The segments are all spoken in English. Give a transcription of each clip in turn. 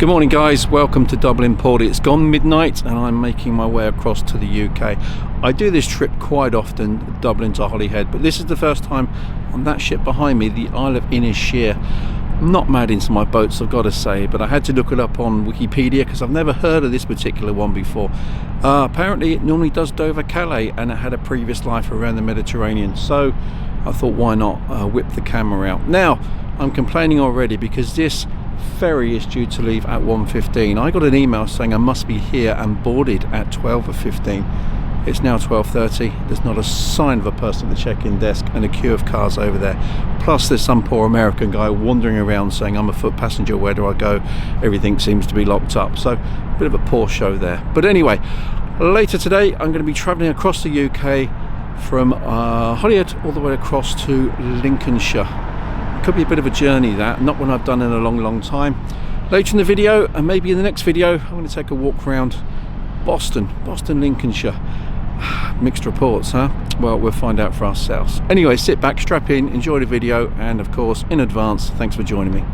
Good morning guys, welcome to Dublin Port. It's gone midnight and I'm making my way across to the UK. I do this trip quite often, Dublin to Holyhead, but this is the first time on that ship behind me, the Isle of Inisheer. I'm not mad into my boats, I've got to say, but I had to look it up on Wikipedia because I've never heard of this particular one before. Apparently it normally does Dover-Calais and it had a previous life around the Mediterranean, so I thought why not whip the camera out. Now I'm complaining already because this ferry is due to leave at 1:15. I got an email saying I must be here and boarded at 12:15. It's now 12:30. There's not a sign of a person at the check-in desk and a queue of cars over there. Plus there's some poor American guy wandering around saying I'm a foot passenger, where do I go? Everything seems to be locked up. So a bit of a poor show there. But anyway, later today I'm going to be travelling across the UK from Holyhead all the way across to Lincolnshire. Could be a bit of a journey, that, not one I've done in a long time. Later in the video, and maybe in the next video, I'm going to take a walk around Boston, Lincolnshire. Mixed reports, huh? Well, we'll find out for ourselves. Anyway, sit back, strap in, enjoy the video, and of course, in advance, thanks for joining me.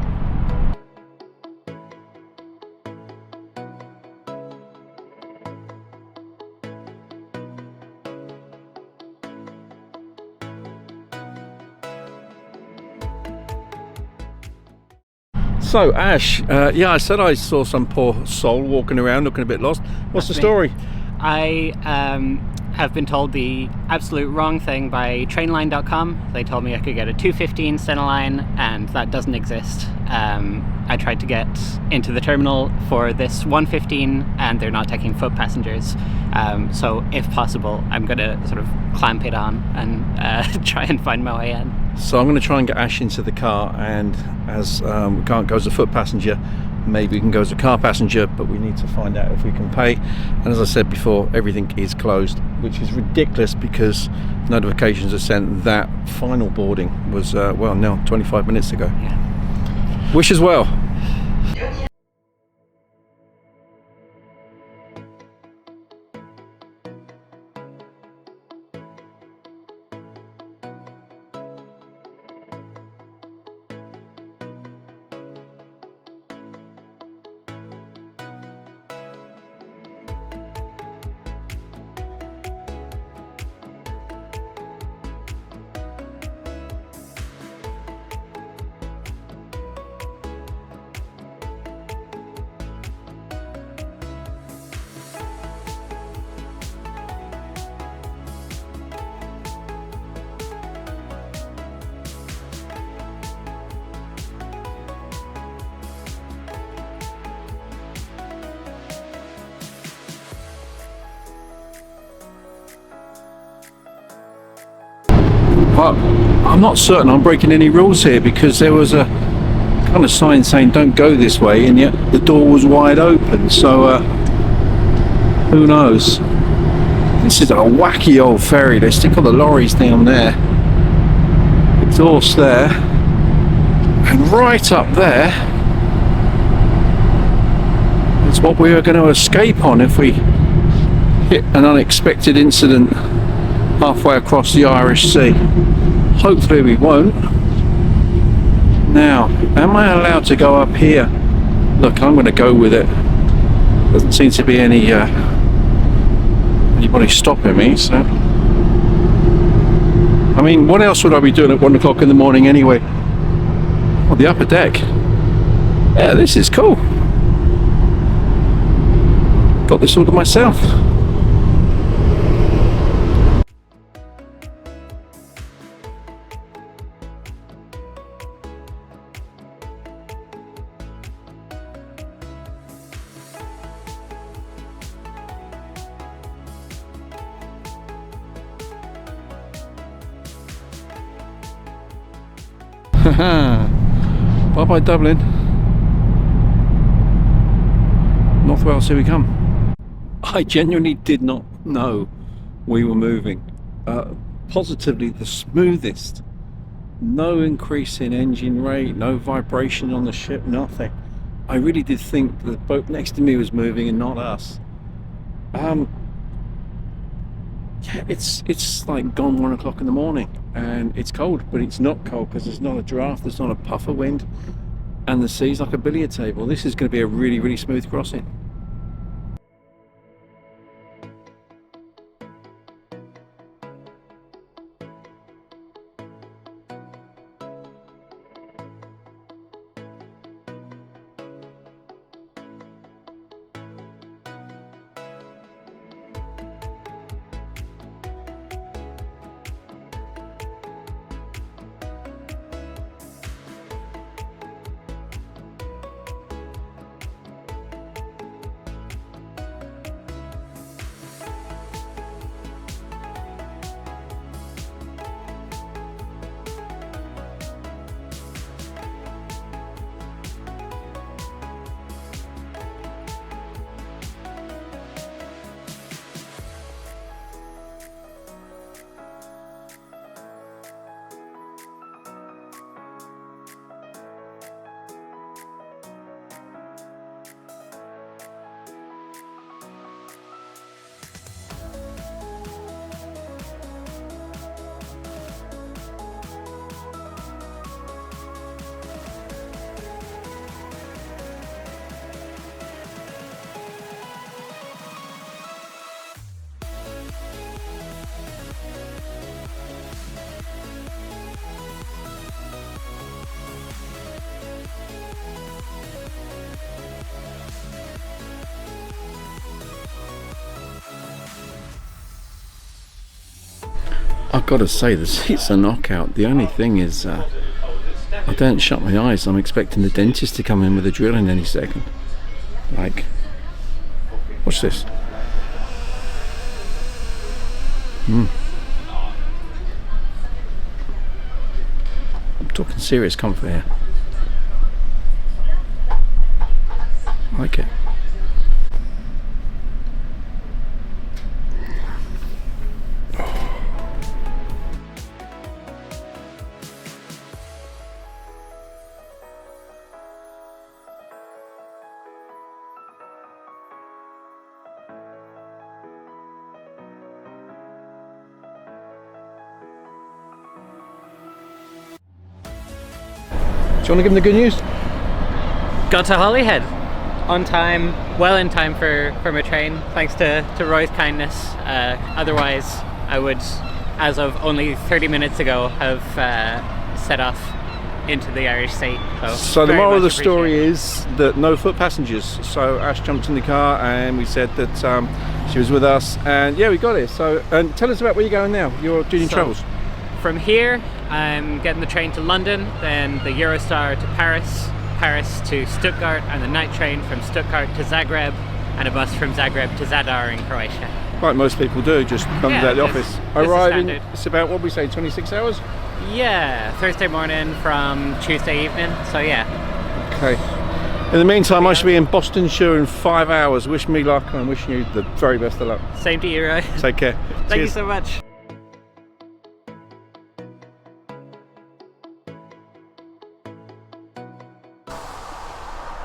So Ash, yeah, I said I saw some poor soul walking around looking a bit lost. What's the story? I have been told the absolute wrong thing by trainline.com. They told me I could get a 2:15 Centerline and that doesn't exist. I tried to get into the terminal for this 1:15 and they're not taking foot passengers. So if possible, I'm going to sort of clamp it on and try and find my way in. So I'm going to try and get Ash into the car, and as we can't go as a foot passenger, maybe we can go as a car passenger, but we need to find out if we can pay. And as I said before, everything is closed, which is ridiculous because notifications are sent that final boarding was, well, now 25 minutes ago. Yeah. Wish as well. But I'm not certain I'm breaking any rules here because there was a kind of sign saying don't go this way, and yet the door was wide open, so who knows. This is a wacky old ferry. They stick all the lorries down there, exhaust there, and right up there is what we are going to escape on if we hit an unexpected incident halfway across the Irish Sea. Hopefully we won't. Now, am I allowed to go up here? Look, I'm going to go with it. Doesn't seem to be any anybody stopping me, so I mean, what else would I be doing at 1 o'clock in the morning anyway? Oh, the upper deck. Yeah, this is cool. Got this all to myself. Bye bye Dublin. North Wales, here we come. I genuinely did not know we were moving. Positively the smoothest. No increase in engine rate, no vibration on the ship, nothing. I really did think the boat next to me was moving and not us. Yeah, it's like gone 1 o'clock in the morning and it's cold, but it's not cold because there's not a draft, there's not a puff of wind, and the sea's like a billiard table. This is going to be a really, really smooth crossing. I've got to say, the seat's a knockout. The only thing is, I don't shut my eyes. I'm expecting the dentist to come in with a drill in any second. Like, watch this. I'm talking serious comfort here. I like it. Do you want to give them the good news? Got to Holyhead on time, well in time for my train, thanks to Roy's kindness. Otherwise, I would, as of only 30 minutes ago, have set off into the Irish Sea. So the moral of the story is that no foot passengers. So Ash jumped in the car and we said that she was with us, and yeah, we got it. So, and tell us about where you're going now. You're doing your travels. From here, I'm getting the train to London, then the Eurostar to Paris, Paris to Stuttgart, and the night train from Stuttgart to Zagreb, and a bus from Zagreb to Zadar in Croatia. Like most people do, just come out the office. Arriving, it's about, what we say, 26 hours? Yeah, Thursday morning from Tuesday evening, so yeah. Okay. In the meantime, I should be in Bostonshire in 5 hours. Wish me luck, and I'm wishing you the very best of luck. Same to you, Roy. Take care. Thank you so much.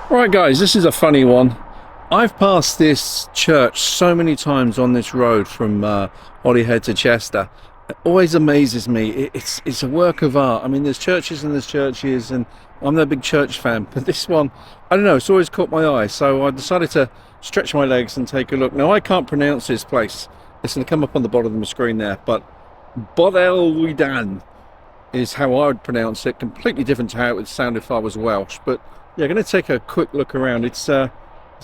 Right guys, this is a funny one. I've passed this church so many times on this road from Holyhead to Chester. It always amazes me. It's a work of art. I mean, there's churches and there's churches, and I'm no big church fan, but this one, I don't know, it's always caught my eye. So I decided to stretch my legs and take a look. Now, I can't pronounce this place. It's going to come up on the bottom of the screen there, but Bodel is how I would pronounce it. Completely different to how it would sound if I was Welsh, but yeah, going to take a quick look around. It's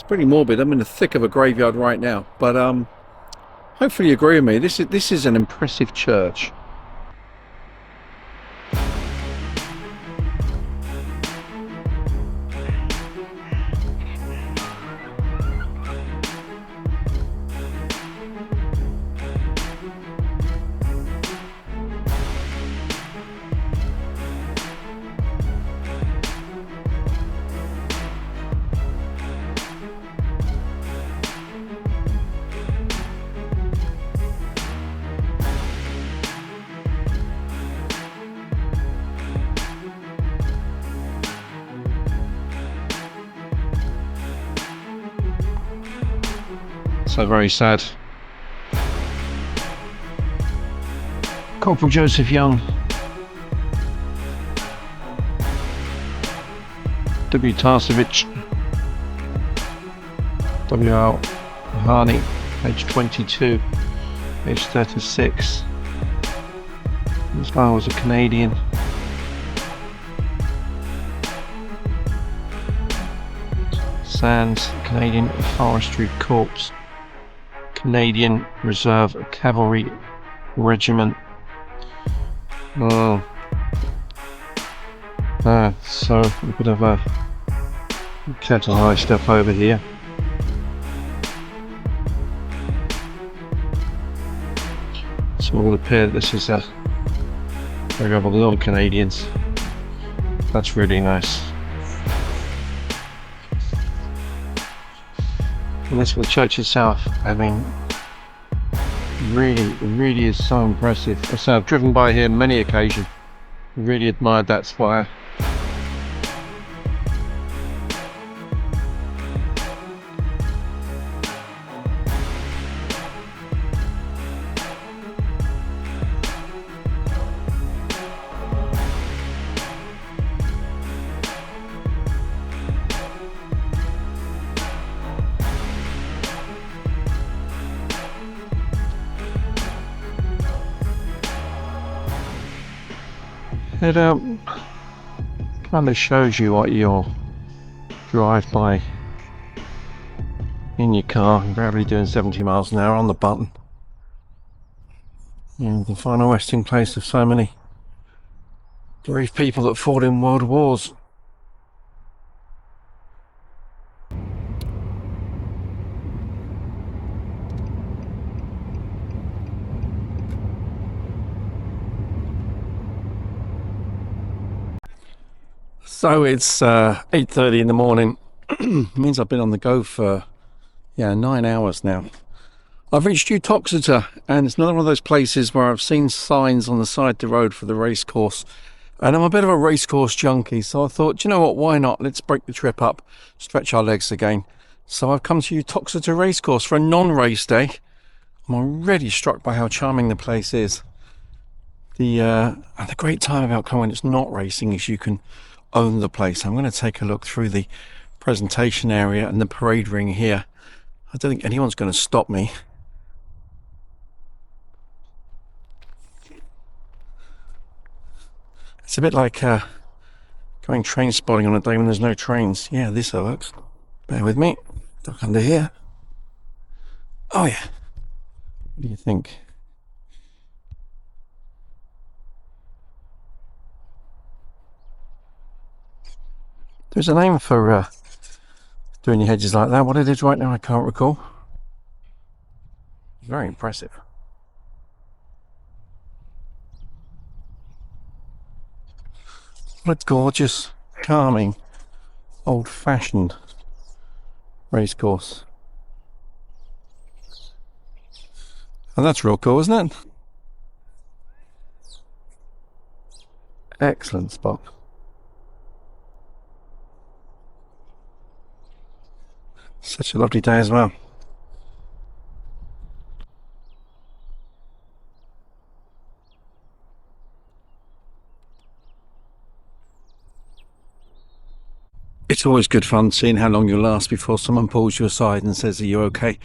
pretty morbid. I'm in the thick of a graveyard right now, but hopefully you agree with me. This is an impressive church. So very sad. Corporal Joseph Young. W. Tarsevich, W.R. Harney, age 22, age 36. This guy was a Canadian. Sands, Canadian Forestry Corps, Canadian Reserve Cavalry Regiment. So a bit of a cattle high stuff over here. So it will appear that this is a of a lot of Canadians. That's really nice. And this for the church itself, I mean, really is so impressive. So I've driven by here many occasions, really admired that spire. It kind of shows you what you'll drive by in your car and probably doing 70 miles an hour on the button. And the final resting place of so many brave people that fought in world wars. So it's 8:30 in the morning. Means I've been on the go for 9 hours now. I've reached Uttoxeter, and it's another one of those places where I've seen signs on the side of the road for the racecourse, and I'm a bit of a racecourse junkie, so I thought, you know what, why not? Let's break the trip up, stretch our legs again. So I've come to Uttoxeter racecourse for a non-race day. I'm already struck by how charming the place is. The great time about coming when it's not racing is you can own the place. I'm going to take a look through the presentation area and the parade ring here. I don't think anyone's going to stop me. It's a bit like going train spotting on a day when there's no trains. Yeah, this works. Bear with me. Duck under here. Oh yeah. What do you think? There's a name for doing your hedges like that. What it is right now, I can't recall. Very impressive. What a gorgeous, calming, old-fashioned racecourse. And that's real cool, isn't it? Excellent spot. Such a lovely day as well. It's always good fun seeing how long you'll last before someone pulls you aside and says, are you okay?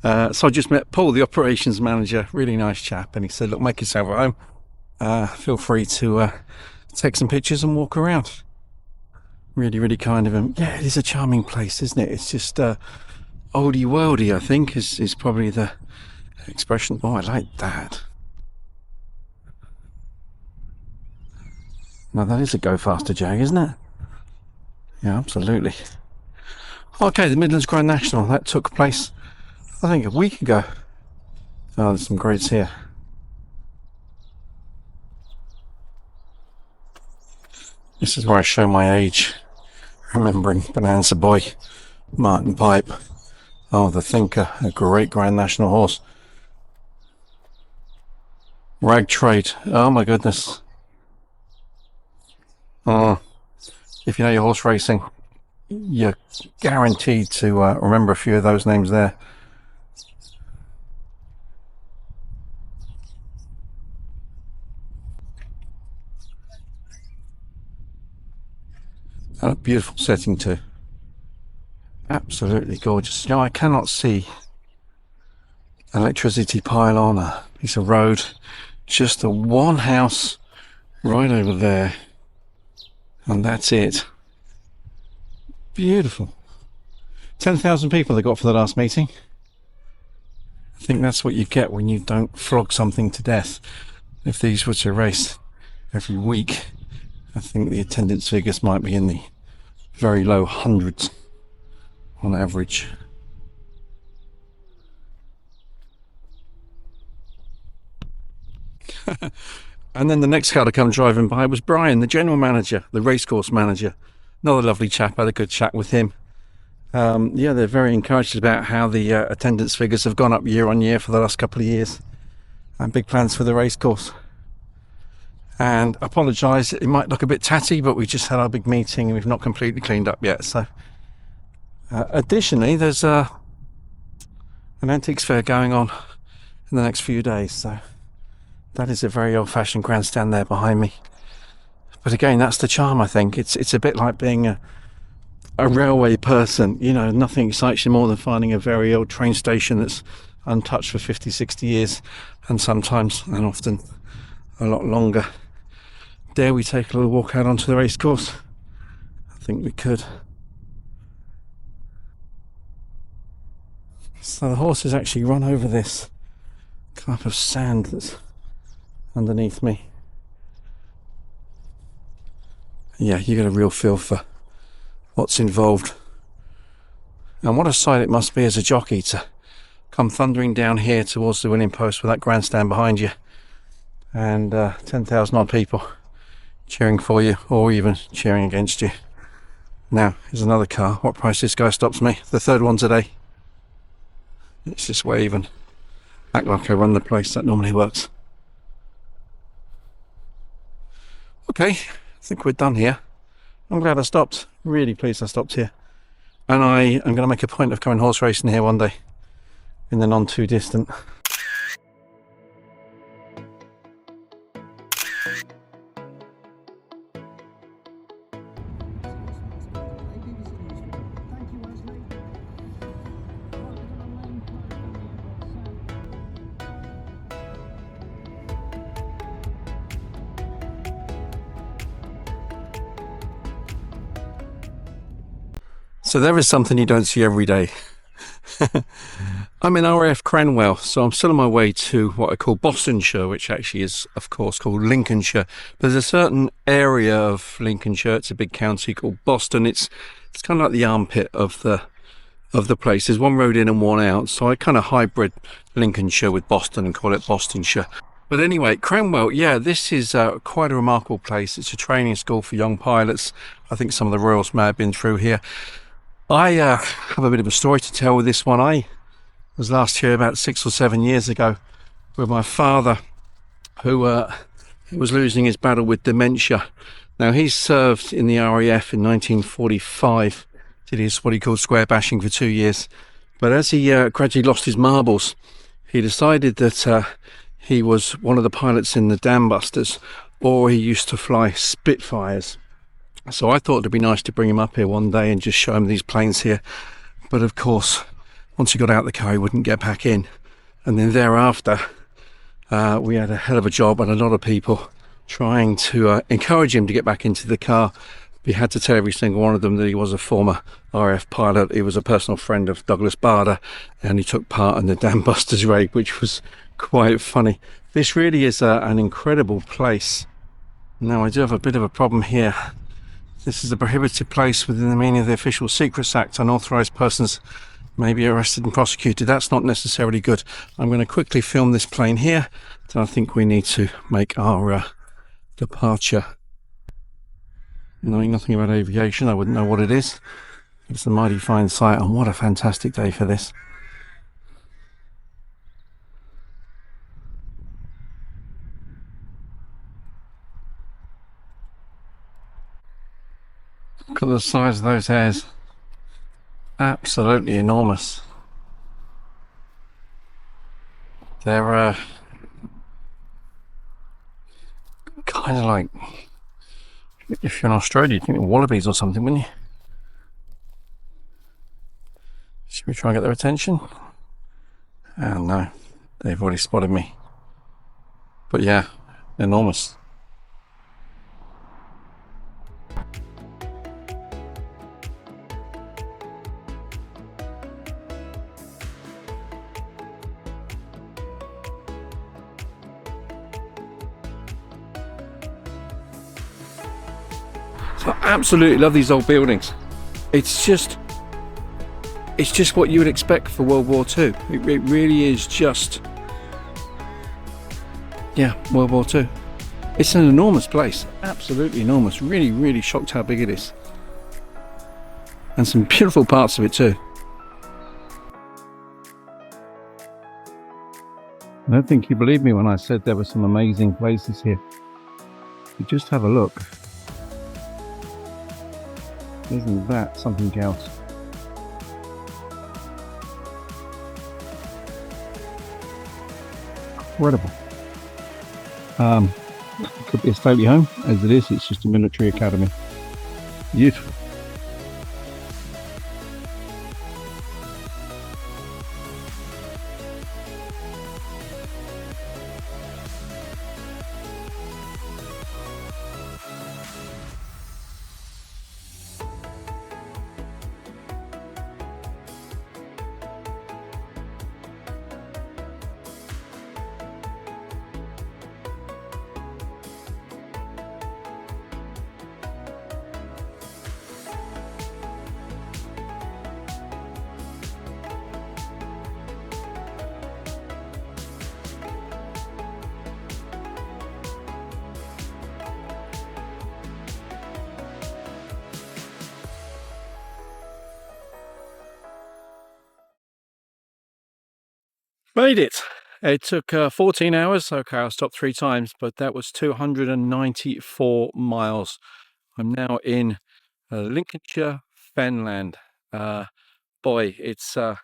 So I just met Paul, the operations manager, really nice chap, and he said, look, make yourself at home. Feel free to take some pictures and walk around. Really kind of him. Yeah, it is a charming place, isn't it? It's just oldie worldy, I think, is probably the expression. Oh, I like that. Now that is a go faster Jag, isn't it? Yeah, absolutely. Okay, the Midlands Grand National, that took place, I think, a week ago. Oh, there's some grades here. This is where I show my age, remembering Bonanza Boy, Martin Pipe. Oh, the Thinker, a great Grand National horse. Rag Trade, oh my goodness. Oh, if you know your horse racing, you're guaranteed to remember a few of those names there. And a beautiful setting too. Absolutely gorgeous. You know, I cannot see electricity pylon, a piece of road, just the one house right over there, and that's it. Beautiful. 10,000 people they got for the last meeting. I think that's what you get when you don't frog something to death. If these were to race every week, I think the attendance figures might be in the very low hundreds on average. And then the next car to come driving by was Brian, the general manager, the racecourse manager. Another lovely chap. I had a good chat with him. Yeah, they're very encouraged about how the attendance figures have gone up year on year for the last couple of years, and big plans for the racecourse. And apologise, it might look a bit tatty, but we just had our big meeting and we've not completely cleaned up yet. So additionally, there's an antiques fair going on in the next few days, so that is a very old-fashioned grandstand there behind me. But again, that's the charm, I think. It's a bit like being a railway person. You know, nothing excites you more than finding a very old train station that's untouched for 50, 60 years, and sometimes, and often, a lot longer. Dare we take a little walk out onto the racecourse? I think we could. So the horses actually run over this cup of sand that's underneath me. Yeah, you get a real feel for what's involved. And what a sight it must be as a jockey to come thundering down here towards the winning post with that grandstand behind you, and 10,000 odd people cheering for you, or even cheering against you. Now, here's another car. What price this guy stops me? The third one today. It's just wave and act like I run the place. That normally works. Okay, I think we're done here. I'm glad I stopped. Really pleased I stopped here. And I am going to make a point of coming horse racing here one day in the non too distant. So there is something you don't see every day. I'm in RAF Cranwell, so I'm still on my way to what I call Bostonshire, which actually is, of course, called Lincolnshire. But there's a certain area of Lincolnshire, it's a big county called Boston. It's kind of like the armpit of the place. There's one road in and one out, so I kind of hybrid Lincolnshire with Boston and call it Bostonshire. But anyway, Cranwell, yeah, this is quite a remarkable place. It's a training school for young pilots. I think some of the Royals may have been through here. I have a bit of a story to tell with this one. I was last here about 6 or 7 years ago with my father, who was losing his battle with dementia. Now, he served in the RAF in 1945, did his what he called square bashing for 2 years. But as he gradually lost his marbles, he decided that he was one of the pilots in the Dam Busters, or he used to fly Spitfires. So I thought it'd be nice to bring him up here one day and just show him these planes here. But of course, once he got out of the car, he wouldn't get back in. And then thereafter, we had a hell of a job and a lot of people trying to encourage him to get back into the car. We had to tell every single one of them that he was a former RAF pilot. He was a personal friend of Douglas Bader, and he took part in the Dam Busters raid, which was quite funny. This really is an incredible place. Now, I do have a bit of a problem here. This is a prohibited place within the meaning of the Official Secrets Act. Unauthorised persons may be arrested and prosecuted. That's not necessarily good. I'm going to quickly film this plane here. So I think we need to make our departure. Knowing nothing about aviation, I wouldn't know what it is. It's a mighty fine sight, and what a fantastic day for this. Look at the size of those hairs. Absolutely enormous. They're kind of like If you're in Australia, you'd think they're wallabies or something, wouldn't you? Should we try and get their attention? Oh no, they've already spotted me. But yeah, enormous. So I absolutely love these old buildings. It's just what you would expect for World War II. It really is just, yeah, World War II. It's an enormous place, absolutely enormous. Really, really shocked how big it is. And some beautiful parts of it too. I don't think you believed me when I said there were some amazing places here. You just have a look. Isn't that something else? Incredible. Could be a stately home, as it is. It's just a military academy. Beautiful. Made it. It took 14 hours. Okay, I stopped 3 times, but that was 294 miles. I'm now in Lincolnshire, Fenland. Boy, it's a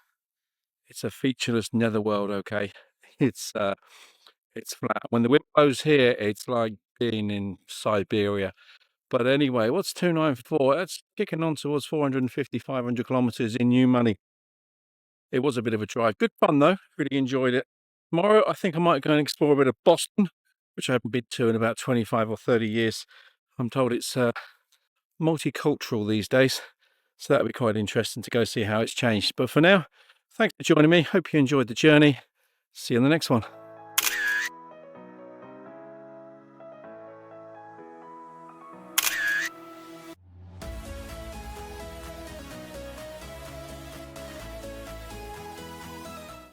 featureless netherworld. Okay, it's flat. When the wind blows here, it's like being in Siberia. But anyway, what's 294? That's kicking on towards 450, 500 kilometers in new money. It was a bit of a drive. Good fun though. Really enjoyed it. Tomorrow, I think I might go and explore a bit of Boston, which I haven't been to in about 25 or 30 years. I'm told it's multicultural these days, so that'll be quite interesting to go see how it's changed. But for now, thanks for joining me. Hope you enjoyed the journey. See you on the next one.